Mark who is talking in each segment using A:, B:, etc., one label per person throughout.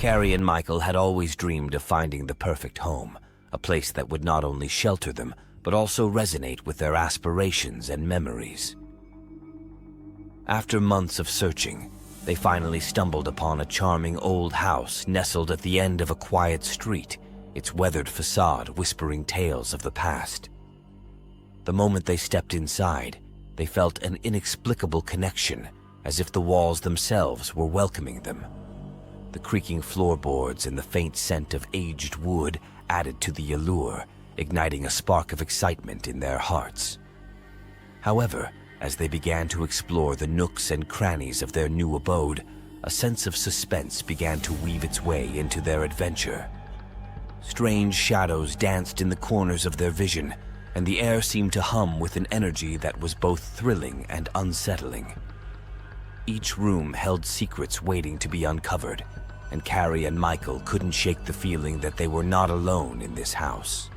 A: Carrie and Michael had always dreamed of finding the perfect home, a place that would not only shelter them, but also resonate with their aspirations and memories. After months of searching, they finally stumbled upon a charming old house nestled at the end of a quiet street, its weathered facade whispering tales of the past. The moment they stepped inside, they felt an inexplicable connection, as if the walls themselves were welcoming them. The creaking floorboards and the faint scent of aged wood added to the allure, igniting a spark of excitement in their hearts. However, as they began to explore the nooks and crannies of their new abode, a sense of suspense began to weave its way into their adventure. Strange shadows danced in the corners of their vision, and the air seemed to hum with an energy that was both thrilling and unsettling. Each room held secrets waiting to be uncovered, and Carrie and Michael couldn't shake the feeling that they were not alone in this house.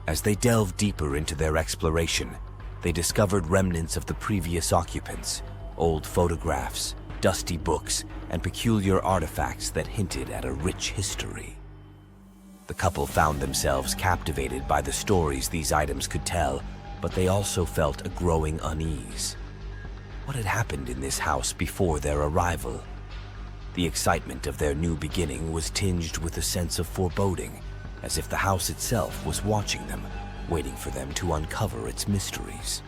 A: As they delved deeper into their exploration, they discovered remnants of the previous occupants, old photographs, dusty books, and peculiar artifacts that hinted at a rich history. The couple found themselves captivated by the stories these items could tell, but they also felt a growing unease. What had happened in this house before their arrival? The excitement of their new beginning was tinged with a sense of foreboding, as if the house itself was watching them, waiting for them to uncover its mysteries.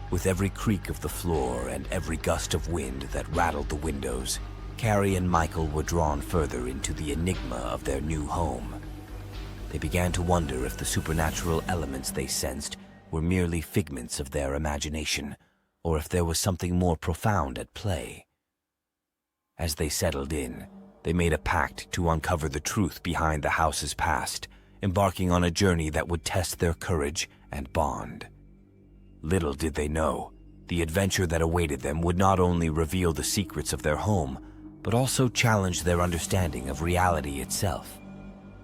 A: With every creak of the floor and every gust of wind that rattled the windows, Carrie and Michael were drawn further into the enigma of their new home. They began to wonder if the supernatural elements they sensed were merely figments of their imagination, or if there was something more profound at play. As they settled in, they made a pact to uncover the truth behind the house's past, embarking on a journey that would test their courage and bond. Little did they know, the adventure that awaited them would not only reveal the secrets of their home, but also challenge their understanding of reality itself.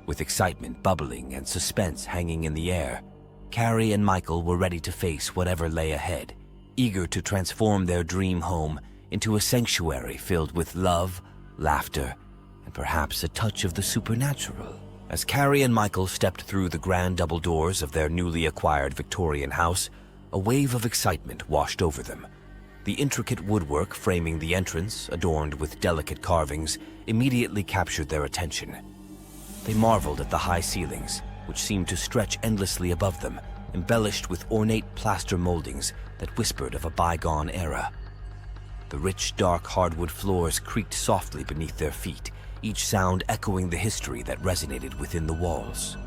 A: With excitement bubbling and suspense hanging in the air, Carrie and Michael were ready to face whatever lay ahead, eager to transform their dream home into a sanctuary filled with love, laughter, and perhaps a touch of the supernatural. As Carrie and Michael stepped through the grand double doors of their newly acquired Victorian house, a wave of excitement washed over them. The intricate woodwork framing the entrance, adorned with delicate carvings, immediately captured their attention. They marveled at the high ceilings, which seemed to stretch endlessly above them, embellished with ornate plaster moldings that whispered of a bygone era. The rich, dark hardwood floors creaked softly beneath their feet, each sound echoing the history that resonated within the walls.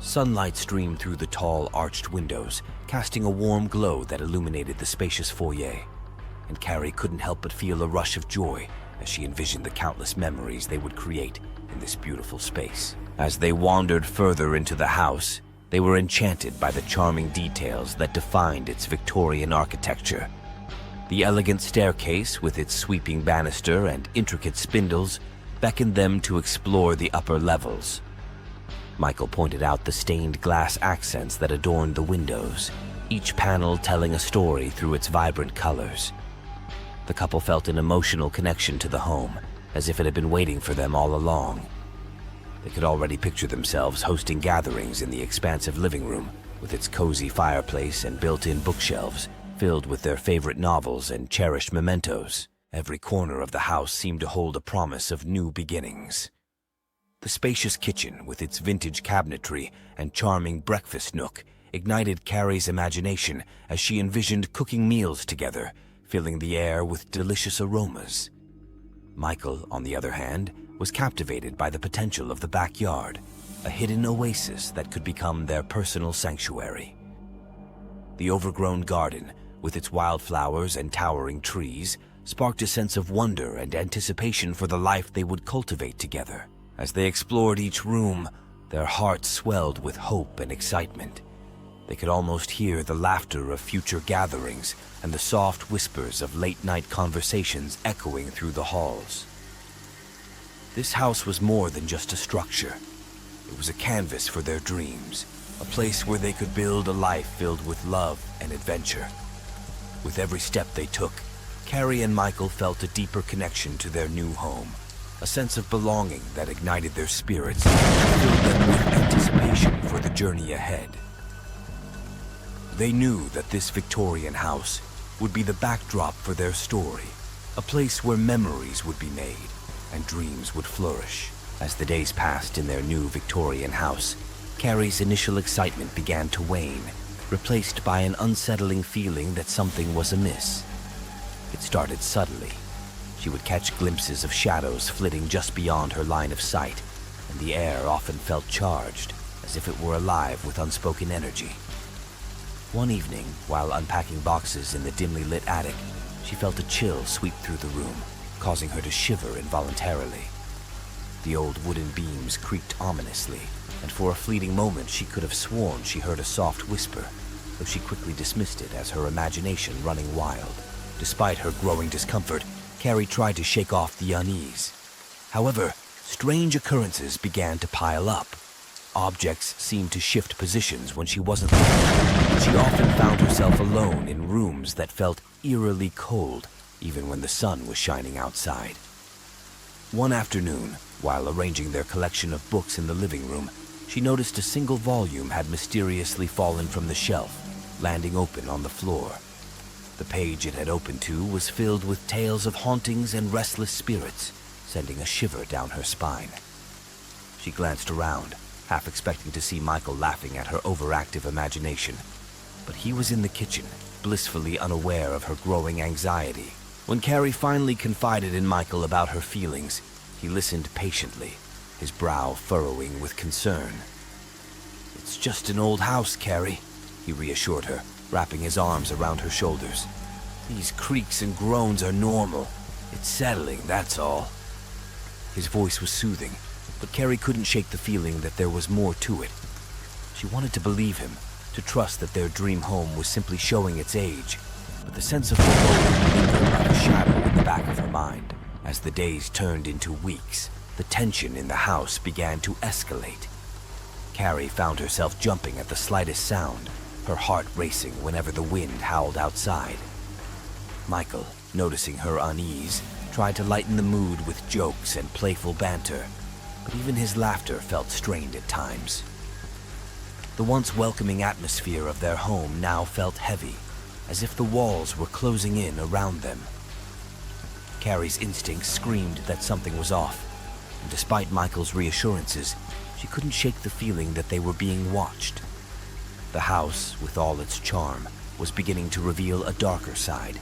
A: Sunlight streamed through the tall, arched windows, casting a warm glow that illuminated the spacious foyer, and Carrie couldn't help but feel a rush of joy as she envisioned the countless memories they would create in this beautiful space. As they wandered further into the house, they were enchanted by the charming details that defined its Victorian architecture. The elegant staircase, with its sweeping banister and intricate spindles, beckoned them to explore the upper levels. Michael pointed out the stained glass accents that adorned the windows, each panel telling a story through its vibrant colors. The couple felt an emotional connection to the home, as if it had been waiting for them all along. They could already picture themselves hosting gatherings in the expansive living room, with its cozy fireplace and built-in bookshelves, filled with their favorite novels and cherished mementos. Every corner of the house seemed to hold a promise of new beginnings. The spacious kitchen, with its vintage cabinetry and charming breakfast nook, ignited Carrie's imagination as she envisioned cooking meals together, filling the air with delicious aromas. Michael, on the other hand, was captivated by the potential of the backyard, a hidden oasis that could become their personal sanctuary. The overgrown garden, with its wildflowers and towering trees, sparked a sense of wonder and anticipation for the life they would cultivate together. As they explored each room, their hearts swelled with hope and excitement. They could almost hear the laughter of future gatherings and the soft whispers of late-night conversations echoing through the halls. This house was more than just a structure. It was a canvas for their dreams, a place where they could build a life filled with love and adventure. With every step they took, Carrie and Michael felt a deeper connection to their new home, a sense of belonging that ignited their spirits and filled them with anticipation for the journey ahead. They knew that this Victorian house would be the backdrop for their story, a place where memories would be made and dreams would flourish. As the days passed in their new Victorian house, Carrie's initial excitement began to wane, replaced by an unsettling feeling that something was amiss. It started subtly. She would catch glimpses of shadows flitting just beyond her line of sight, and the air often felt charged, as if it were alive with unspoken energy. One evening, while unpacking boxes in the dimly lit attic, she felt a chill sweep through the room, causing her to shiver involuntarily. The old wooden beams creaked ominously, and for a fleeting moment she could have sworn she heard a soft whisper, though she quickly dismissed it as her imagination running wild. Despite her growing discomfort, Carrie tried to shake off the unease. However, strange occurrences began to pile up. Objects seemed to shift positions when she wasn't looking, and she often found herself alone in rooms that felt eerily cold, even when the sun was shining outside. One afternoon, while arranging their collection of books in the living room, she noticed a single volume had mysteriously fallen from the shelf, landing open on the floor. The page it had opened to was filled with tales of hauntings and restless spirits, sending a shiver down her spine. She glanced around, half expecting to see Michael laughing at her overactive imagination, but he was in the kitchen, blissfully unaware of her growing anxiety. When Carrie finally confided in Michael about her feelings, he listened patiently, his brow furrowing with concern. "It's just an old house, Carrie," he reassured her, wrapping his arms around her shoulders. "These creaks and groans are normal. It's settling, that's all." His voice was soothing, but Carrie couldn't shake the feeling that there was more to it. She wanted to believe him, to trust that their dream home was simply showing its age, but the sense of foreboding lingered like a shadow in the back of her mind. As the days turned into weeks, the tension in the house began to escalate. Carrie found herself jumping at the slightest sound, her heart racing whenever the wind howled outside. Michael, noticing her unease, tried to lighten the mood with jokes and playful banter, but even his laughter felt strained at times. The once welcoming atmosphere of their home now felt heavy, as if the walls were closing in around them. Carrie's instincts screamed that something was off, and despite Michael's reassurances, she couldn't shake the feeling that they were being watched. The house, with all its charm, was beginning to reveal a darker side,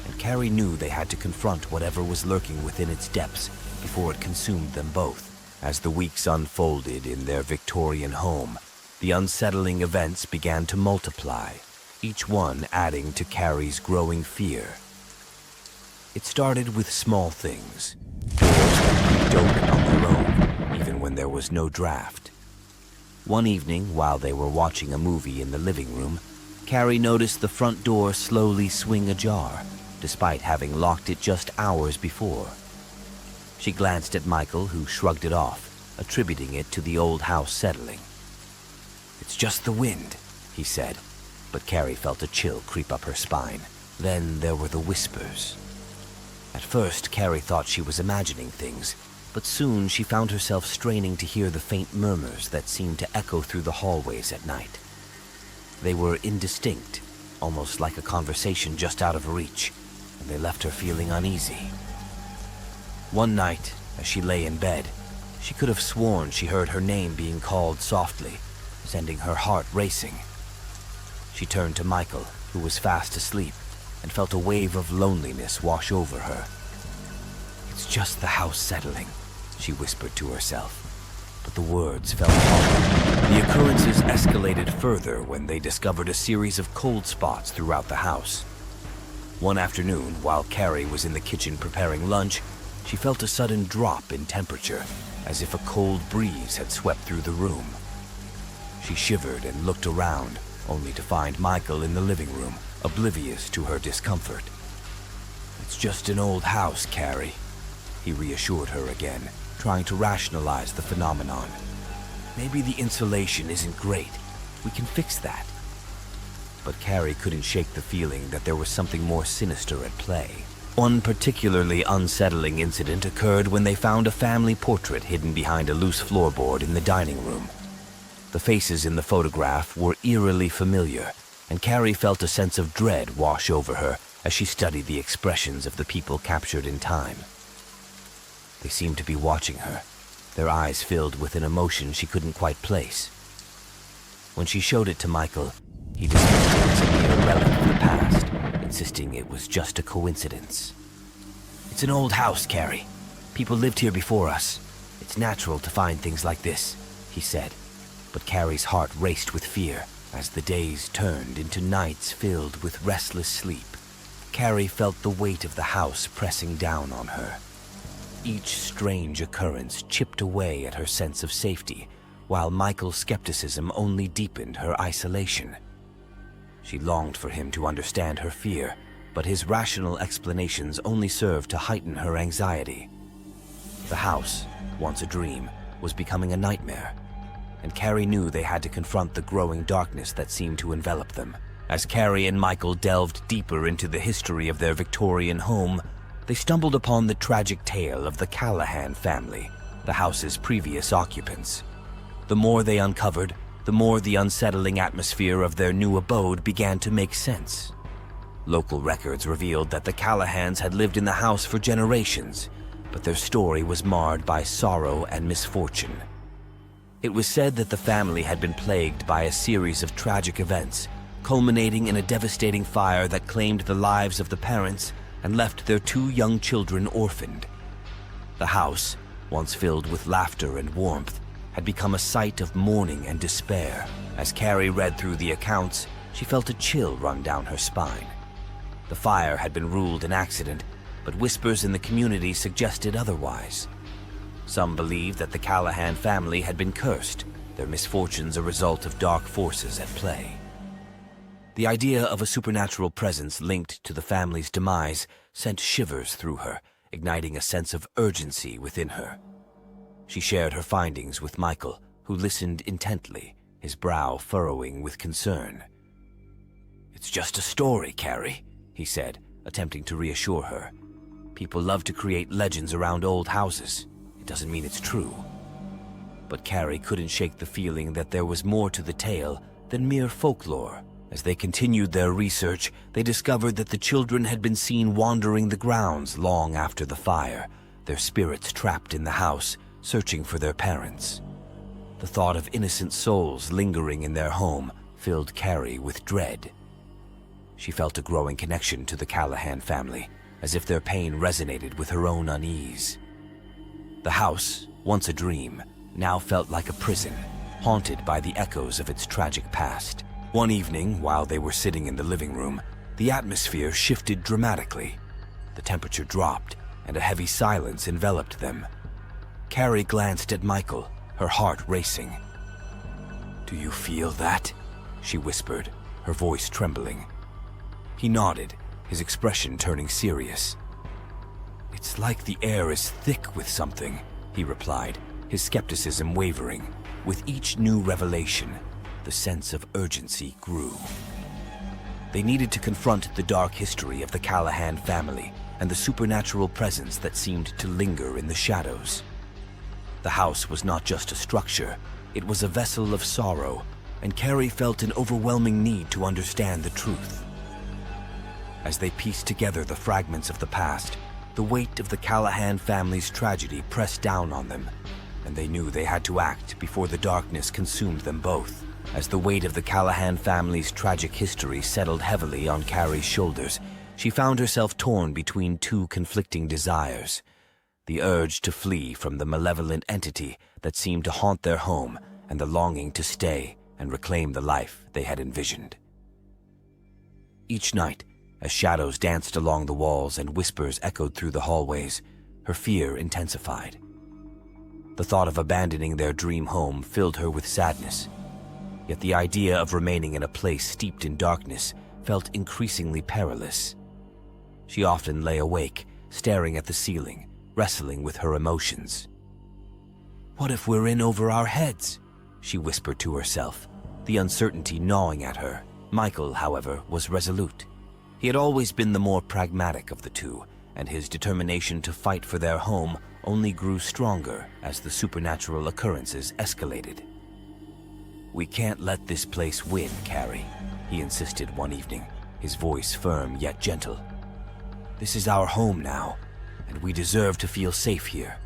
A: and Carrie knew they had to confront whatever was lurking within its depths before it consumed them both. As the weeks unfolded in their Victorian home, the unsettling events began to multiply, each one adding to Carrie's growing fear. It started with small things, doors that creaked open on their own, even when there was no draft. One evening, while they were watching a movie in the living room, Carrie noticed the front door slowly swing ajar, despite having locked it just hours before. She glanced at Michael, who shrugged it off, attributing it to the old house settling. "It's just the wind," he said, but Carrie felt a chill creep up her spine. Then there were the whispers. At first, Carrie thought she was imagining things, but soon she found herself straining to hear the faint murmurs that seemed to echo through the hallways at night. They were indistinct, almost like a conversation just out of reach, and they left her feeling uneasy. One night, as she lay in bed, she could have sworn she heard her name being called softly, sending her heart racing. She turned to Michael, who was fast asleep, and felt a wave of loneliness wash over her. "It's just the house settling," she whispered to herself, but the words fell hollow. The occurrences escalated further when they discovered a series of cold spots throughout the house. One afternoon, while Carrie was in the kitchen preparing lunch, she felt a sudden drop in temperature, as if a cold breeze had swept through the room. She shivered and looked around, only to find Michael in the living room, oblivious to her discomfort. "It's just an old house, Carrie," he reassured her again, trying to rationalize the phenomenon. "Maybe the insulation isn't great. We can fix that." But Carrie couldn't shake the feeling that there was something more sinister at play. One particularly unsettling incident occurred when they found a family portrait hidden behind a loose floorboard in the dining room. The faces in the photograph were eerily familiar, and Carrie felt a sense of dread wash over her as she studied the expressions of the people captured in time. They seemed to be watching her, their eyes filled with an emotion she couldn't quite place. When she showed it to Michael, he dismissed it as a mere relic of the past, insisting it was just a coincidence. "It's an old house, Carrie. People lived here before us. It's natural to find things like this," he said. But Carrie's heart raced with fear as the days turned into nights filled with restless sleep. Carrie felt the weight of the house pressing down on her. Each strange occurrence chipped away at her sense of safety, while Michael's skepticism only deepened her isolation. She longed for him to understand her fear, but his rational explanations only served to heighten her anxiety. The house, once a dream, was becoming a nightmare, and Carrie knew they had to confront the growing darkness that seemed to envelop them. As Carrie and Michael delved deeper into the history of their Victorian home, they stumbled upon the tragic tale of the Callahan family, the house's previous occupants. The more they uncovered, the more the unsettling atmosphere of their new abode began to make sense. Local records revealed that the Callahans had lived in the house for generations, but their story was marred by sorrow and misfortune. It was said that the family had been plagued by a series of tragic events, culminating in a devastating fire that claimed the lives of the parents and left their 2 young children orphaned. The house, once filled with laughter and warmth, had become a site of mourning and despair. As Carrie read through the accounts, she felt a chill run down her spine. The fire had been ruled an accident, but whispers in the community suggested otherwise. Some believed that the Callahan family had been cursed, their misfortunes a result of dark forces at play. The idea of a supernatural presence linked to the family's demise sent shivers through her, igniting a sense of urgency within her. She shared her findings with Michael, who listened intently, his brow furrowing with concern. "It's just a story, Carrie," he said, attempting to reassure her. "People love to create legends around old houses. It doesn't mean it's true." But Carrie couldn't shake the feeling that there was more to the tale than mere folklore. As they continued their research, they discovered that the children had been seen wandering the grounds long after the fire, their spirits trapped in the house, searching for their parents. The thought of innocent souls lingering in their home filled Carrie with dread. She felt a growing connection to the Callahan family, as if their pain resonated with her own unease. The house, once a dream, now felt like a prison, haunted by the echoes of its tragic past. One evening, while they were sitting in the living room, the atmosphere shifted dramatically. The temperature dropped, and a heavy silence enveloped them. Carrie glanced at Michael, her heart racing. "Do you feel that?" she whispered, her voice trembling. He nodded, his expression turning serious. "It's like the air is thick with something," he replied, his skepticism wavering. With each new revelation, the sense of urgency grew. They needed to confront the dark history of the Callahan family and the supernatural presence that seemed to linger in the shadows. The house was not just a structure, it was a vessel of sorrow, and Carrie felt an overwhelming need to understand the truth. As they pieced together the fragments of the past, the weight of the Callahan family's tragedy pressed down on them, and they knew they had to act before the darkness consumed them both. As the weight of the Callahan family's tragic history settled heavily on Carrie's shoulders, she found herself torn between 2 conflicting desires: the urge to flee from the malevolent entity that seemed to haunt their home, and the longing to stay and reclaim the life they had envisioned. Each night, as shadows danced along the walls and whispers echoed through the hallways, her fear intensified. The thought of abandoning their dream home filled her with sadness, yet the idea of remaining in a place steeped in darkness felt increasingly perilous. She often lay awake, staring at the ceiling, wrestling with her emotions. "What if we're in over our heads?" she whispered to herself, the uncertainty gnawing at her. Michael, however, was resolute. He had always been the more pragmatic of the two, and his determination to fight for their home only grew stronger as the supernatural occurrences escalated. "We can't let this place win, Carrie," he insisted one evening, his voice firm yet gentle. "This is our home now, and we deserve to feel safe here."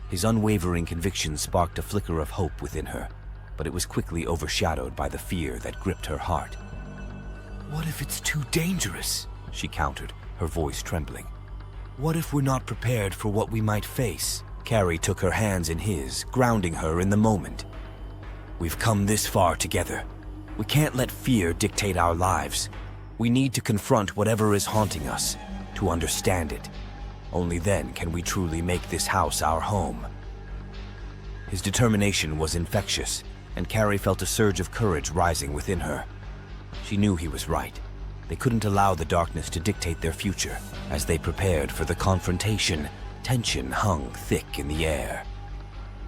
A: His unwavering conviction sparked a flicker of hope within her, but it was quickly overshadowed by the fear that gripped her heart. "What if it's too dangerous?" she countered, her voice trembling. "What if we're not prepared for what we might face?" Carrie took her hands in his, grounding her in the moment. "We've come this far together. We can't let fear dictate our lives. We need to confront whatever is haunting us, to understand it. Only then can we truly make this house our home." His determination was infectious, and Carrie felt a surge of courage rising within her. She knew he was right. They couldn't allow the darkness to dictate their future. As they prepared for the confrontation, tension hung thick in the air.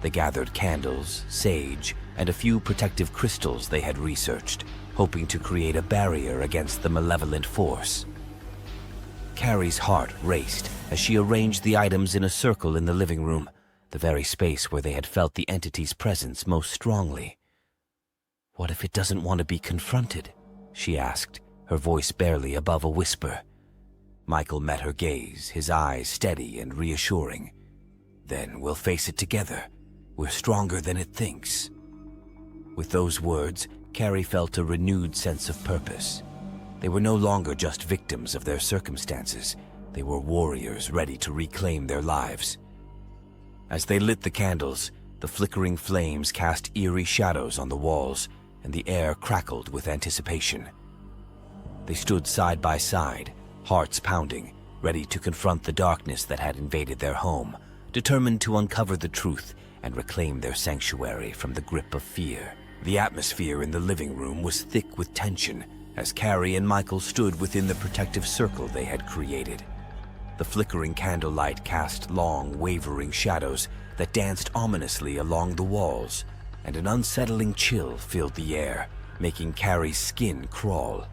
A: They gathered candles, sage, and a few protective crystals they had researched, hoping to create a barrier against the malevolent force. Carrie's heart raced as she arranged the items in a circle in the living room, the very space where they had felt the entity's presence most strongly. "What if it doesn't want to be confronted?" she asked, her voice barely above a whisper. Michael met her gaze, his eyes steady and reassuring. "Then we'll face it together. We're stronger than it thinks." With those words, Carrie felt a renewed sense of purpose. They were no longer just victims of their circumstances. They were warriors ready to reclaim their lives. As they lit the candles, the flickering flames cast eerie shadows on the walls, and the air crackled with anticipation. They stood side by side, hearts pounding, ready to confront the darkness that had invaded their home, determined to uncover the truth and reclaim their sanctuary from the grip of fear. The atmosphere in the living room was thick with tension as Carrie and Michael stood within the protective circle they had created. The flickering candlelight cast long, wavering shadows that danced ominously along the walls, and an unsettling chill filled the air, making Carrie's skin crawl.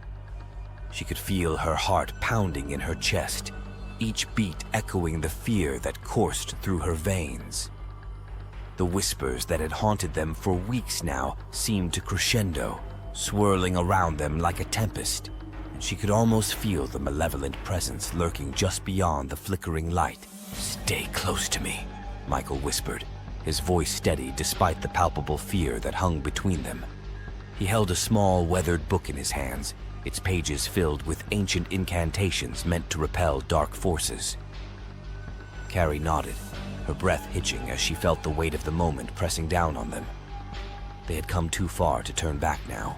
A: She could feel her heart pounding in her chest, each beat echoing the fear that coursed through her veins. The whispers that had haunted them for weeks now seemed to crescendo, swirling around them like a tempest, and she could almost feel the malevolent presence lurking just beyond the flickering light. "Stay close to me," Michael whispered, his voice steady despite the palpable fear that hung between them. He held a small, weathered book in his hands, its pages filled with ancient incantations meant to repel dark forces. Carrie nodded, her breath hitching as she felt the weight of the moment pressing down on them. They had come too far to turn back now.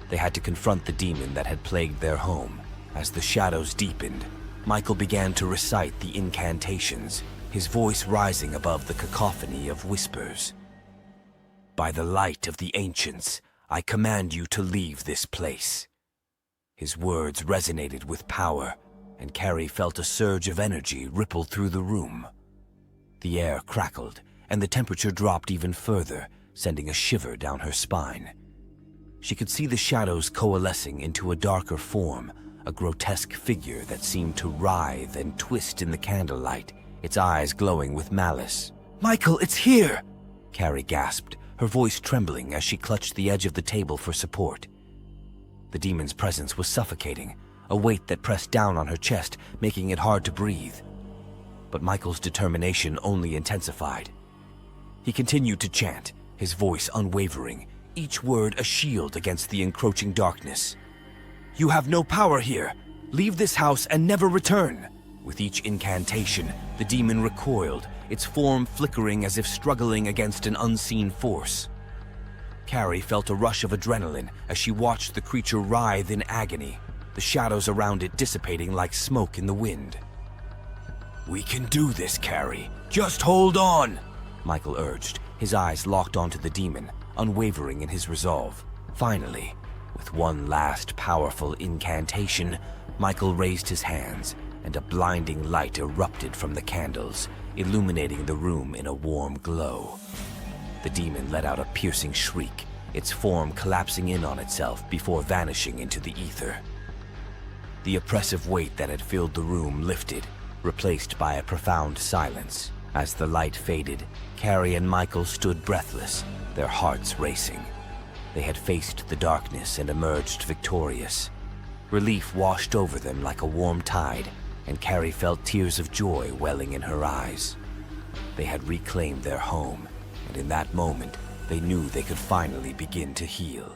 A: They had to confront the demon that had plagued their home. As the shadows deepened, Michael began to recite the incantations, his voice rising above the cacophony of whispers. "By the light of the ancients, I command you to leave this place." His words resonated with power, and Carrie felt a surge of energy ripple through the room. The air crackled, and the temperature dropped even further, sending a shiver down her spine. She could see the shadows coalescing into a darker form, a grotesque figure that seemed to writhe and twist in the candlelight, its eyes glowing with malice. "Michael, it's here!" Carrie gasped, her voice trembling as she clutched the edge of the table for support. The demon's presence was suffocating, a weight that pressed down on her chest, making it hard to breathe. But Michael's determination only intensified. He continued to chant, his voice unwavering, each word a shield against the encroaching darkness. "You have no power here. Leave this house and never return." With each incantation, the demon recoiled, its form flickering as if struggling against an unseen force. Carrie felt a rush of adrenaline as she watched the creature writhe in agony, the shadows around it dissipating like smoke in the wind. "We can do this, Carrie. Just hold on," Michael urged, his eyes locked onto the demon, unwavering in his resolve. Finally, with one last powerful incantation, Michael raised his hands, and a blinding light erupted from the candles, illuminating the room in a warm glow. The demon let out a piercing shriek, its form collapsing in on itself before vanishing into the ether. The oppressive weight that had filled the room lifted, replaced by a profound silence. As the light faded, Carrie and Michael stood breathless, their hearts racing. They had faced the darkness and emerged victorious. Relief washed over them like a warm tide, and Carrie felt tears of joy welling in her eyes. They had reclaimed their home, and in that moment, they knew they could finally begin to heal.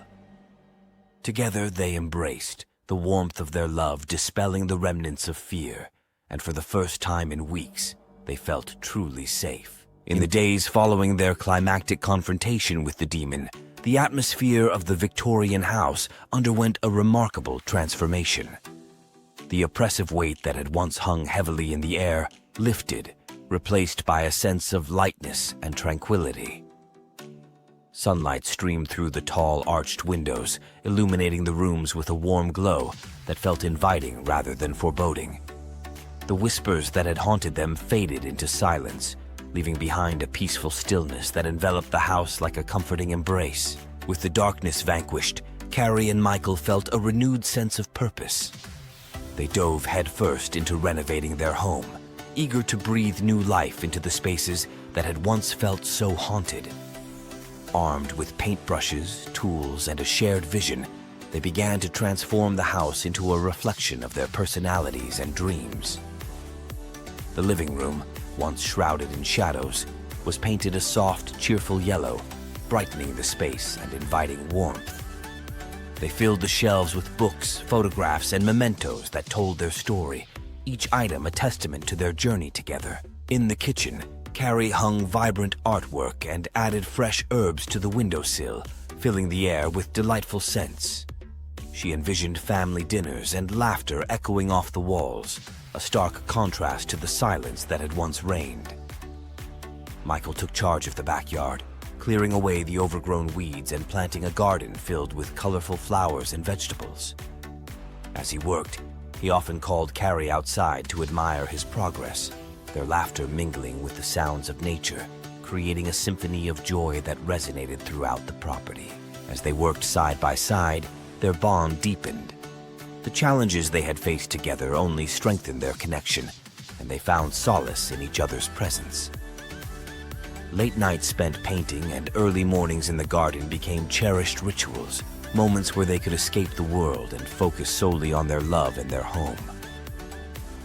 A: Together they embraced, the warmth of their love dispelling the remnants of fear, and for the first time in weeks, they felt truly safe. In the days following their climactic confrontation with the demon, the atmosphere of the Victorian house underwent a remarkable transformation. The oppressive weight that had once hung heavily in the air lifted, replaced by a sense of lightness and tranquility. Sunlight streamed through the tall, arched windows, illuminating the rooms with a warm glow that felt inviting rather than foreboding. The whispers that had haunted them faded into silence, leaving behind a peaceful stillness that enveloped the house like a comforting embrace. With the darkness vanquished, Carrie and Michael felt a renewed sense of purpose. They dove headfirst into renovating their home, eager to breathe new life into the spaces that had once felt so haunted. Armed with paintbrushes, tools, and a shared vision, they began to transform the house into a reflection of their personalities and dreams. The living room, once shrouded in shadows, was painted a soft, cheerful yellow, brightening the space and inviting warmth. They filled the shelves with books, photographs, and mementos that told their story, each item a testament to their journey together. In the kitchen, Carrie hung vibrant artwork and added fresh herbs to the windowsill, filling the air with delightful scents. She envisioned family dinners and laughter echoing off the walls, a stark contrast to the silence that had once reigned. Michael took charge of the backyard, clearing away the overgrown weeds and planting a garden filled with colorful flowers and vegetables. As he worked, he often called Carrie outside to admire his progress, their laughter mingling with the sounds of nature, creating a symphony of joy that resonated throughout the property. As they worked side by side, their bond deepened. The challenges they had faced together only strengthened their connection, and they found solace in each other's presence. Late nights spent painting and early mornings in the garden became cherished rituals, moments where they could escape the world and focus solely on their love and their home.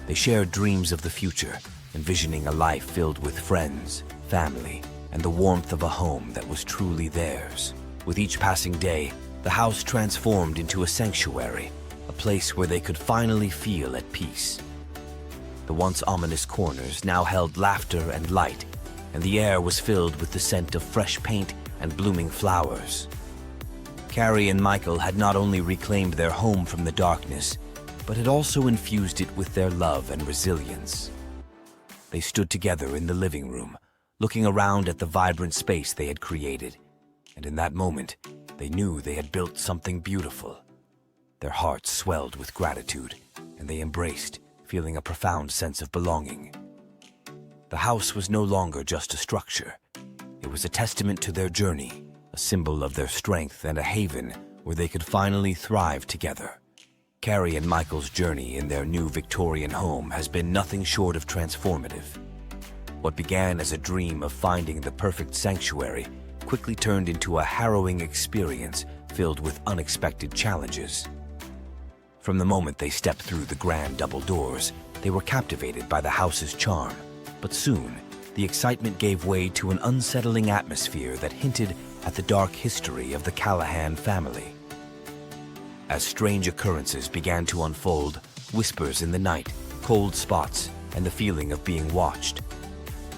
A: They shared dreams of the future, envisioning a life filled with friends, family, and the warmth of a home that was truly theirs. With each passing day, the house transformed into a sanctuary, a place where they could finally feel at peace. The once ominous corners now held laughter and light, and the air was filled with the scent of fresh paint and blooming flowers. Carrie and Michael had not only reclaimed their home from the darkness, but had also infused it with their love and resilience. They stood together in the living room, looking around at the vibrant space they had created, and in that moment, they knew they had built something beautiful. Their hearts swelled with gratitude, and they embraced, feeling a profound sense of belonging. The house was no longer just a structure. It was a testament to their journey, a symbol of their strength and a haven where they could finally thrive together. Carrie and Michael's journey in their new Victorian home has been nothing short of transformative. What began as a dream of finding the perfect sanctuary quickly turned into a harrowing experience filled with unexpected challenges. From the moment they stepped through the grand double doors, they were captivated by the house's charm. But soon, the excitement gave way to an unsettling atmosphere that hinted at the dark history of the Callahan family. As strange occurrences began to unfold, whispers in the night, cold spots, and the feeling of being watched,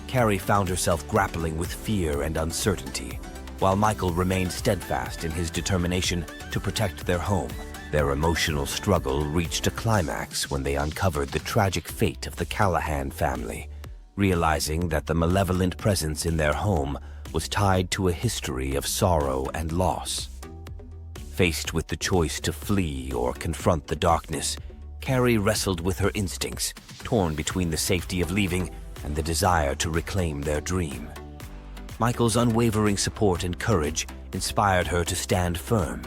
A: Carrie found herself grappling with fear and uncertainty, while Michael remained steadfast in his determination to protect their home. Their emotional struggle reached a climax when they uncovered the tragic fate of the Callahan family, realizing that the malevolent presence in their home was tied to a history of sorrow and loss. Faced with the choice to flee or confront the darkness, Carrie wrestled with her instincts, torn between the safety of leaving and the desire to reclaim their dream. Michael's unwavering support and courage inspired her to stand firm,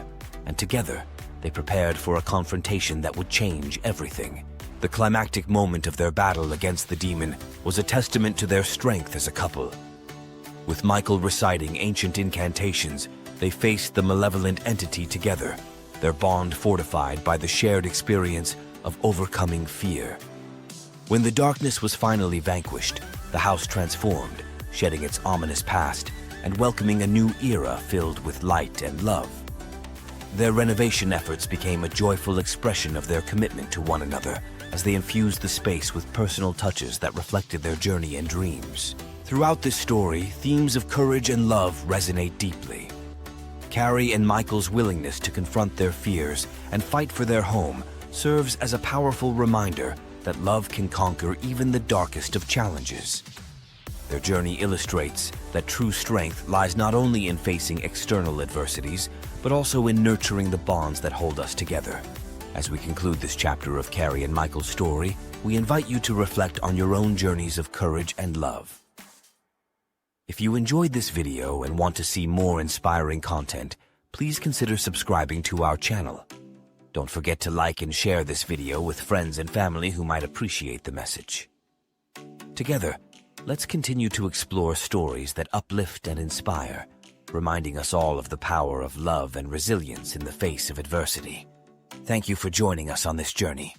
A: and together they prepared for a confrontation that would change everything. The climactic moment of their battle against the demon was a testament to their strength as a couple. With Michael reciting ancient incantations, they faced the malevolent entity together, their bond fortified by the shared experience of overcoming fear. When the darkness was finally vanquished, the house transformed, shedding its ominous past and welcoming a new era filled with light and love. Their renovation efforts became a joyful expression of their commitment to one another as they infused the space with personal touches that reflected their journey and dreams. Throughout this story, themes of courage and love resonate deeply. Carrie and Michael's willingness to confront their fears and fight for their home serves as a powerful reminder that love can conquer even the darkest of challenges. Their journey illustrates that true strength lies not only in facing external adversities, but also in nurturing the bonds that hold us together. As we conclude this chapter of Carrie and Michael's story, we invite you to reflect on your own journeys of courage and love. If you enjoyed this video and want to see more inspiring content, please consider subscribing to our channel. Don't forget to like and share this video with friends and family who might appreciate the message. Together, let's continue to explore stories that uplift and inspire, reminding us all of the power of love and resilience in the face of adversity. Thank you for joining us on this journey.